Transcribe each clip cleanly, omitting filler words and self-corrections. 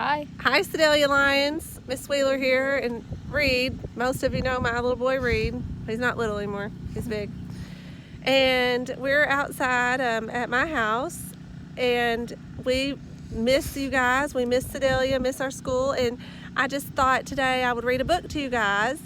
Hi. Hi, Sedalia Lions. Miss Wheeler here, and Reid. Most of you know my little boy Reid. He's not little anymore. He's big. And we're outside at my house, and we miss you guys. We miss Sedalia, miss our school, and I just thought today I would read a book to you guys,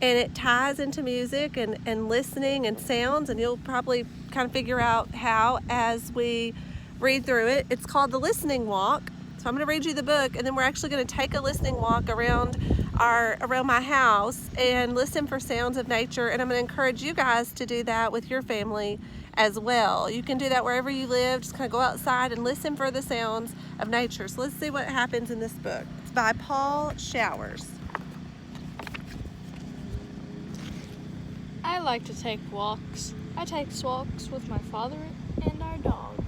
and it ties into music and listening and sounds, and you'll probably kind of figure out how as we read through it. It's called The Listening Walk. So I'm going to read you the book, and then we're actually going to take a listening walk around my house and listen for sounds of nature, and I'm going to encourage you guys to do that with your family as well. You can do that wherever you live. Just kind of go outside and listen for the sounds of nature. So let's see what happens in this book. It's by Paul Showers. I like to take walks. I take walks with my father and our dog.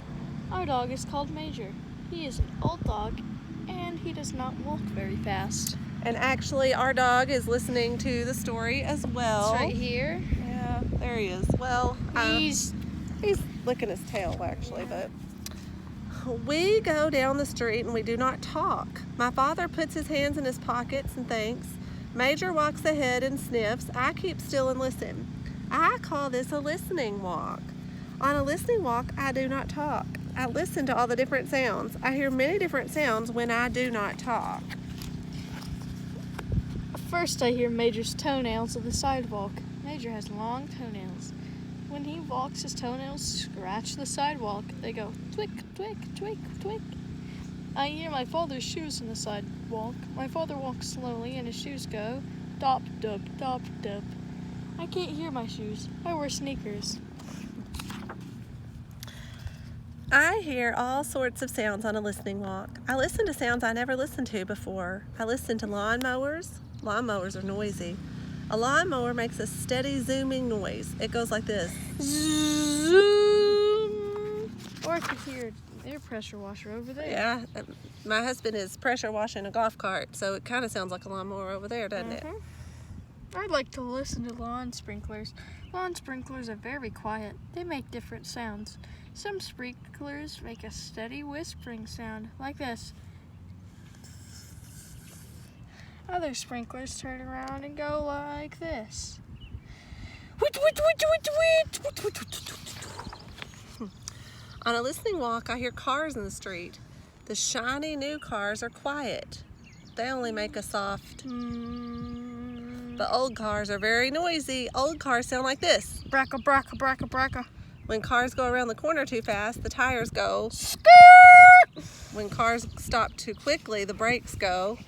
Our dog is called Major. He is an old dog, and he does not walk very fast. And actually, our dog is listening to the story as well. It's right here. Yeah, there he is. Well, he's licking his tail, actually, but we go down the street and we do not talk. My father puts his hands in his pockets and thinks. Major walks ahead and sniffs. I keep still and listen. I call this a listening walk. On a listening walk, I do not talk. I listen to all the different sounds. I hear many different sounds when I do not talk. First, I hear Major's toenails of the sidewalk. Major has long toenails. When he walks, his toenails scratch the sidewalk. They go twick, twick, twick, twick. I hear my father's shoes in the sidewalk. My father walks slowly, and his shoes go dop, dop, dop, dop. I can't hear my shoes. I wear sneakers. I hear all sorts of sounds on a listening walk. I listen to sounds I never listened to before. I listen to lawnmowers. Lawnmowers are noisy. A lawnmower makes a steady zooming noise. It goes like this. Zoom. Or I could hear an air pressure washer over there. Yeah, my husband is pressure washing a golf cart, so it kind of sounds like a lawnmower over there, doesn't it? I'd like to listen to lawn sprinklers. Lawn sprinklers are very quiet. They make different sounds. Some sprinklers make a steady whispering sound, like this. Other sprinklers turn around and go like this. On a listening walk, I hear cars in the street. The shiny new cars are quiet. They only make a soft. The old cars are very noisy. Old cars sound like this. Bracka, bracka, bracka, bracka. When cars go around the corner too fast, the tires go. Skirt! When cars stop too quickly, the brakes go.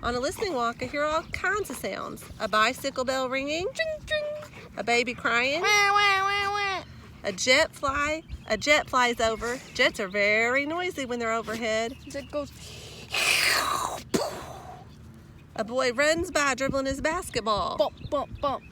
On a listening walk, I hear all kinds of sounds. A bicycle bell ringing. Ding, ding. A baby crying. Wah, wah, wah, wah. A jet flies over. Jets are very noisy when they're overhead. It goes. A boy runs by dribbling his basketball. Bump, bump, bump.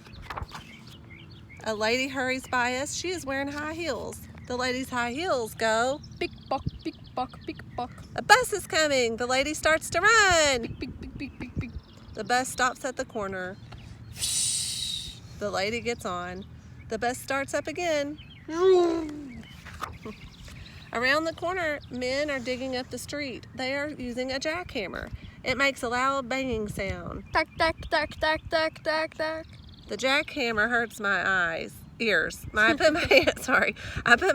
A lady hurries by us. She is wearing high heels. The lady's high heels go. Big buck, big buck, big buck. A bus is coming. The lady starts to run. Big, big, big, big, big, big. The bus stops at the corner. The lady gets on. The bus starts up again. Around the corner, men are digging up the street. They are using a jackhammer. It makes a loud banging sound. Tack, tack, tack, tack, tack, tack, tack. The jackhammer hurts my ears. I put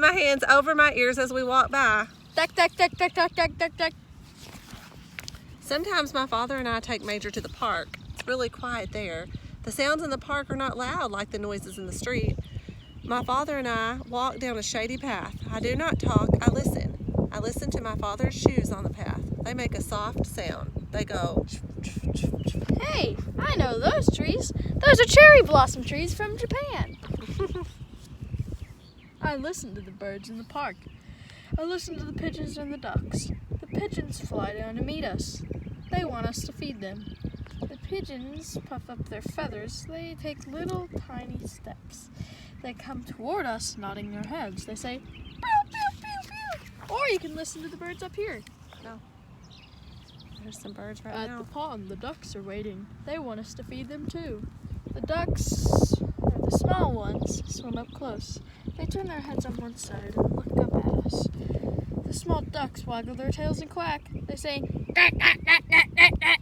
my hands over my ears as we walk by. Tack, tack, tack, tack, tack, tack, tack, tack. Sometimes my father and I take Major to the park. It's really quiet there. The sounds in the park are not loud like the noises in the street. My father and I walk down a shady path. I do not talk, I listen. I listen to my father's shoes on the path. They make a soft sound. They go. Hey, I know those trees. Those are cherry blossom trees from Japan. I listen to the birds in the park. I listen to the pigeons and the ducks. The pigeons fly down to meet us. They want us to feed them. The pigeons puff up their feathers. They take little tiny steps. They come toward us, nodding their heads. They say, pew, pew, pew, pew. Or you can listen to the birds up here. No. There's some birds right At now. the pond, the ducks are waiting. They want us to feed them too. The ducks, or the small ones, swim up close. They turn their heads on one side and look up at us. The The small ducks waggle their tails and quack. They say, quack, quack, quack, quack, quack, quack.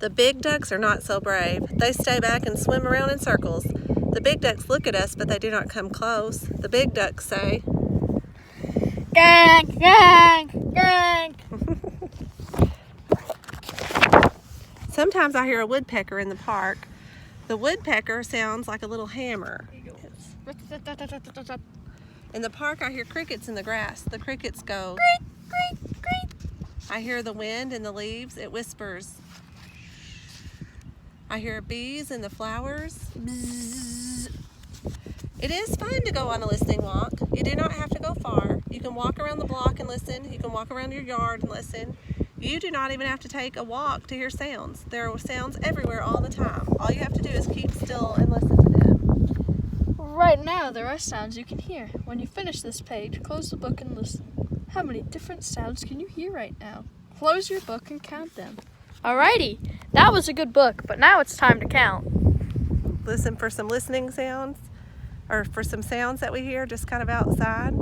The big ducks are not so brave. They stay back and swim around in circles. The big ducks look at us, but they do not come close. The big ducks say, Gang, gang, gang. Sometimes I hear a woodpecker in the park. The woodpecker sounds like a little hammer. In the park, I hear crickets in the grass. The crickets go, Great, great, great. I hear the wind in the leaves. It whispers. I hear bees in the flowers. Bzzz. It is fun to go on a listening walk. You do not have to go far. You can walk around the block and listen. You can walk around your yard and listen. You do not even have to take a walk to hear sounds. There are sounds everywhere all the time. All you have to do is keep still and listen to them. Right now, there are sounds you can hear. When you finish this page, close the book and listen. How many different sounds can you hear right now? Close your book and count them. Alrighty, that was a good book, but now it's time to count. Listen for some listening sounds, or for some sounds that we hear just kind of outside.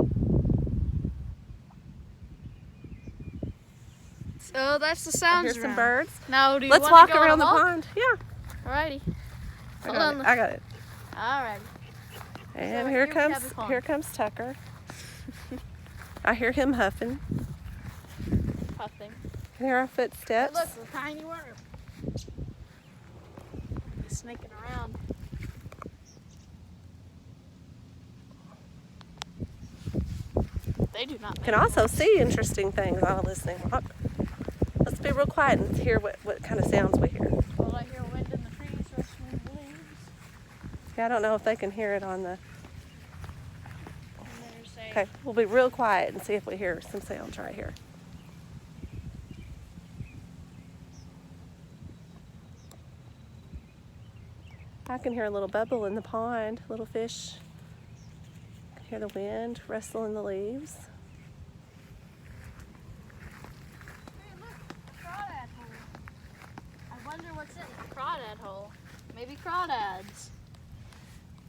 So that's the I sounds hear some around. birds. Now, do you Let's wanna walk go on a around the walk? pond. Yeah, Alrighty. Hold I on. got it. Alrighty. And So here here we have the comes pond. here comes Tucker. I hear him huffing. Puffing. I hear our Hey, footsteps. look, a tiny worm. He's snaking around. They do not. You can also see interesting things on a listening walk. Let's be real quiet and hear what kind of sounds we hear. Well, I hear wind in the trees, rustling the leaves. Yeah, I don't know if they can hear it on the... And there's a Okay, we'll be real quiet and see if we hear some sounds right here. I can hear a little bubble in the pond, little fish. I can hear the wind rustle in the leaves. Hey, look, a crawdad hole. I wonder what's in the crawdad hole. Maybe crawdads.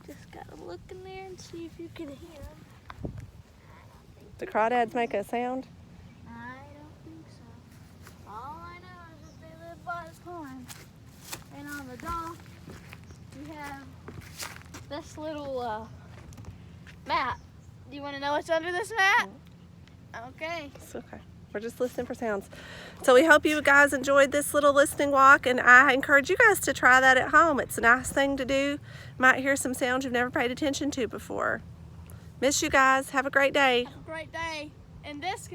Just gotta look in there and see if you can hear them. Do crawdads make a sound? I don't think so. All I know is that they live by the pond. And on the dock, we have this little mat. Do you want to know what's under this mat? Okay. It's okay. We're just listening for sounds. So we hope you guys enjoyed this little listening walk, and I encourage you guys to try that at home. It's a nice thing to do. Might hear some sounds you've never paid attention to before. Miss you guys. Have a great day. Have a great day. And this